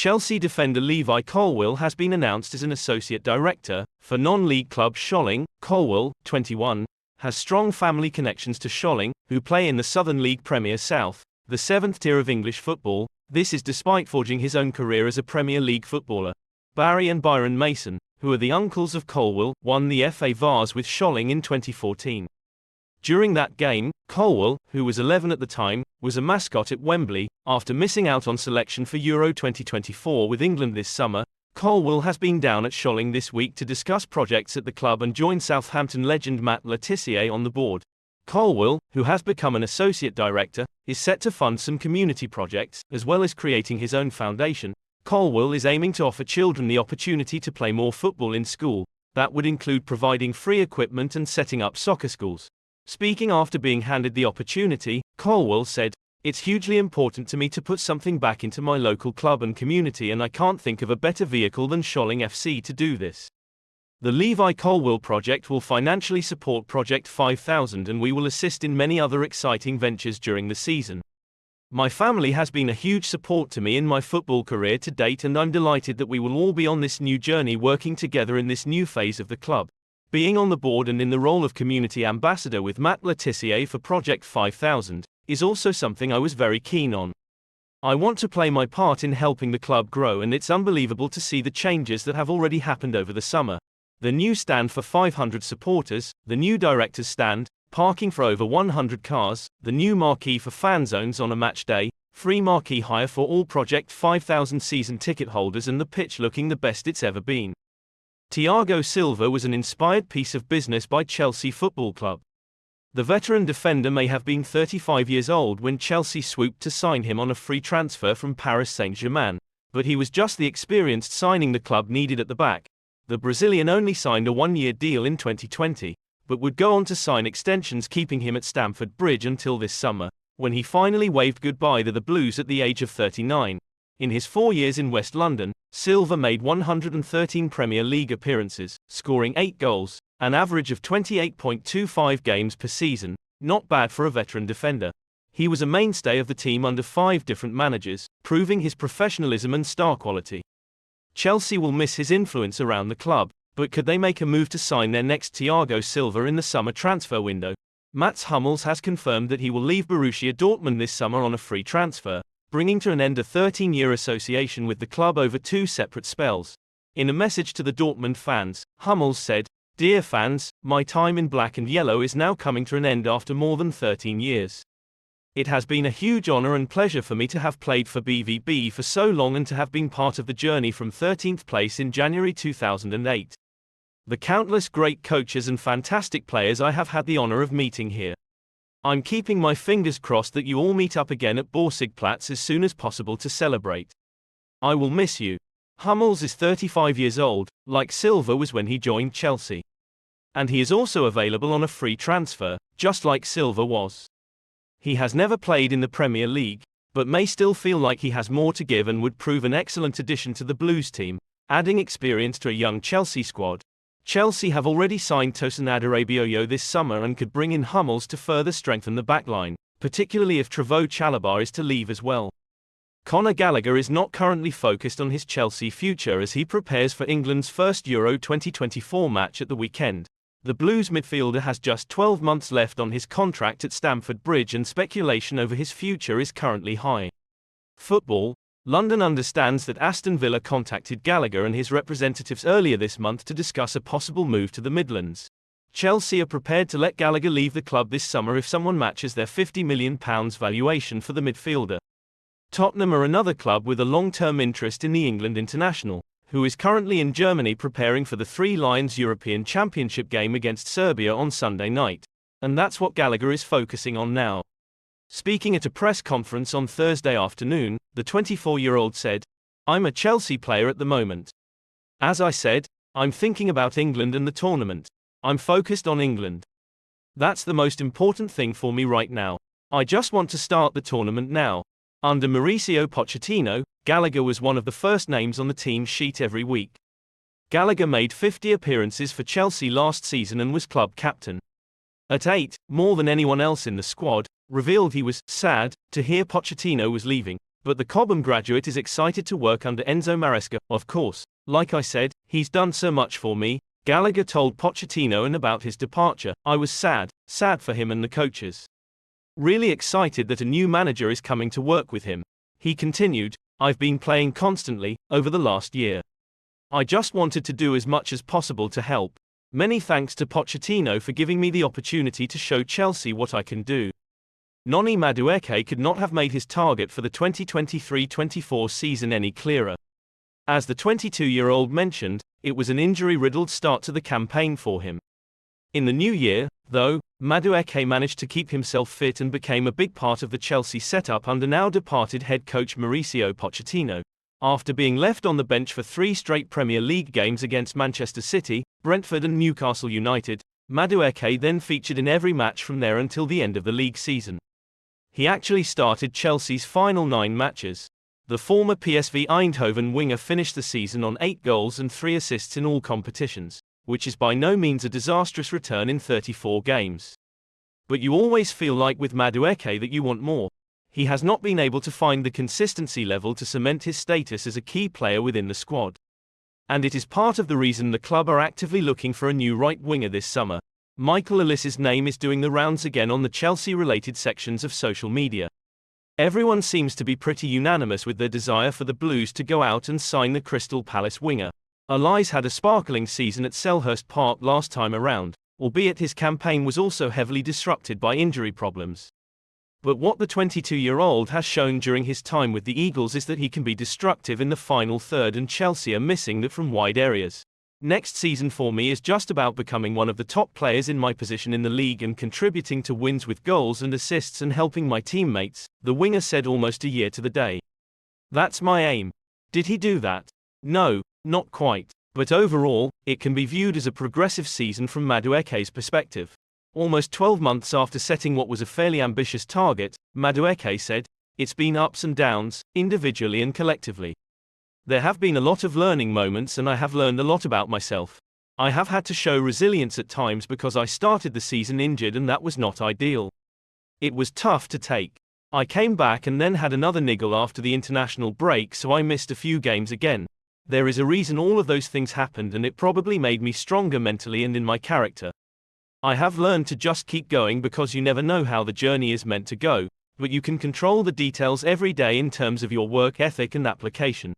Chelsea defender Levi Colwill has been announced as an associate director for non-league club Scholling. Colwill, 21, has strong family connections to Scholling, who play in the Southern League Premier South, the 7th tier of English football. This is despite forging his own career as a Premier League footballer. Barry and Byron Mason, who are the uncles of Colwill, won the FA Vase with Scholling in 2014. During that game, Colwill, who was 11 at the time, was a mascot at Wembley. After missing out on selection for Euro 2024 with England this summer, Colwill has been down at Scholling this week to discuss projects at the club and join Southampton legend Matt Le Tissier on the board. Colwill, who has become an associate director, is set to fund some community projects, as well as creating his own foundation. Colwill is aiming to offer children the opportunity to play more football in school. That would include providing free equipment and setting up soccer schools. Speaking after being handed the opportunity, Colwill said, "It's hugely important to me to put something back into my local club and community, and I can't think of a better vehicle than Scholling FC to do this." The Levi Colwill project will financially support Project 5000, and we will assist in many other exciting ventures during the season. My family has been a huge support to me in my football career to date, and I'm delighted that we will all be on this new journey working together in this new phase of the club. Being on the board and in the role of community ambassador with Matt Le Tissier for Project 5000 is also something I was very keen on. I want to play my part in helping the club grow, and it's unbelievable to see the changes that have already happened over the summer. The new stand for 500 supporters, the new director's stand, parking for over 100 cars, the new marquee for fan zones on a match day, free marquee hire for all Project 5000 season ticket holders, and the pitch looking the best it's ever been. Thiago Silva was an inspired piece of business by Chelsea Football Club. The veteran defender may have been 35 years old when Chelsea swooped to sign him on a free transfer from Paris Saint-Germain, but he was just the experienced signing the club needed at the back. The Brazilian only signed a one-year deal in 2020, but would go on to sign extensions keeping him at Stamford Bridge until this summer, when he finally waved goodbye to the Blues at the age of 39. In his 4 years in West London, Silva made 113 Premier League appearances, scoring 8 goals, an average of 28.25 games per season, not bad for a veteran defender. He was a mainstay of the team under 5 different managers, proving his professionalism and star quality. Chelsea will miss his influence around the club, but could they make a move to sign their next Thiago Silva in the summer transfer window? Mats Hummels has confirmed that he will leave Borussia Dortmund this summer on a free transfer, bringing to an end a 13-year association with the club over 2 separate spells. In a message to the Dortmund fans, Hummels said, "Dear fans, my time in black and yellow is now coming to an end after more than 13 years. It has been a huge honor and pleasure for me to have played for BVB for so long and to have been part of the journey from 13th place in January 2008. The countless great coaches and fantastic players I have had the honor of meeting here. I'm keeping my fingers crossed that you all meet up again at Borsigplatz as soon as possible to celebrate. I will miss you." Hummels is 35 years old, like Silva was when he joined Chelsea. And he is also available on a free transfer, just like Silva was. He has never played in the Premier League, but may still feel like he has more to give and would prove an excellent addition to the Blues team, adding experience to a young Chelsea squad. Chelsea have already signed Tosin Adarabioyo this summer and could bring in Hummels to further strengthen the backline, particularly if Trevoh Chalobah is to leave as well. Conor Gallagher is not currently focused on his Chelsea future as he prepares for England's first Euro 2024 match at the weekend. The Blues midfielder has just 12 months left on his contract at Stamford Bridge, and speculation over his future is currently high. Football. London understands that Aston Villa contacted Gallagher and his representatives earlier this month to discuss a possible move to the Midlands. Chelsea are prepared to let Gallagher leave the club this summer if someone matches their £50 million valuation for the midfielder. Tottenham are another club with a long-term interest in the England international, who is currently in Germany preparing for the Three Lions European Championship game against Serbia on Sunday night. And that's what Gallagher is focusing on now. Speaking at a press conference on Thursday afternoon, the 24-year-old said, "I'm a Chelsea player at the moment. As I said, I'm thinking about England and the tournament. I'm focused on England. That's the most important thing for me right now. I just want to start the tournament now." Under Mauricio Pochettino, Gallagher was one of the first names on the team sheet every week. Gallagher made 50 appearances for Chelsea last season and was club captain. At 8, more than anyone else in the squad, revealed he was sad to hear Pochettino was leaving. But the Cobham graduate is excited to work under Enzo Maresca, of course. Like I said, he's done so much for me. Gallagher told Pochettino and about his departure. I was sad for him and the coaches. Really excited that a new manager is coming to work with him. He continued, I've been playing constantly, over the last year. I just wanted to do as much as possible to help. Many thanks to Pochettino for giving me the opportunity to show Chelsea what I can do. Noni Madueke could not have made his target for the 2023-24 season any clearer. As the 22-year-old mentioned, it was an injury-riddled start to the campaign for him. In the new year, though, Madueke managed to keep himself fit and became a big part of the Chelsea setup under now departed head coach Mauricio Pochettino. After being left on the bench for 3 straight Premier League games against Manchester City, Brentford and Newcastle United, Madueke then featured in every match from there until the end of the league season. He actually started Chelsea's final 9 matches. The former PSV Eindhoven winger finished the season on 8 goals and 3 assists in all competitions, which is by no means a disastrous return in 34 games. But you always feel like with Madueke that you want more. He has not been able to find the consistency level to cement his status as a key player within the squad. And it is part of the reason the club are actively looking for a new right winger this summer. Michael Olise's name is doing the rounds again on the Chelsea-related sections of social media. Everyone seems to be pretty unanimous with their desire for the Blues to go out and sign the Crystal Palace winger. Olise had a sparkling season at Selhurst Park last time around, albeit his campaign was also heavily disrupted by injury problems. But what the 22-year-old has shown during his time with the Eagles is that he can be destructive in the final third, and Chelsea are missing that from wide areas. Next season for me is just about becoming one of the top players in my position in the league and contributing to wins with goals and assists and helping my teammates, the winger said almost a year to the day. That's my aim. Did he do that? No, not quite. But overall, it can be viewed as a progressive season from Madueke's perspective. Almost 12 months after setting what was a fairly ambitious target, Madueke said, it's been ups and downs, individually and collectively. There have been a lot of learning moments and I have learned a lot about myself. I have had to show resilience at times because I started the season injured and that was not ideal. It was tough to take. I came back and then had another niggle after the international break, so I missed a few games again. There is a reason all of those things happened, and it probably made me stronger mentally and in my character. I have learned to just keep going because you never know how the journey is meant to go, but you can control the details every day in terms of your work ethic and application.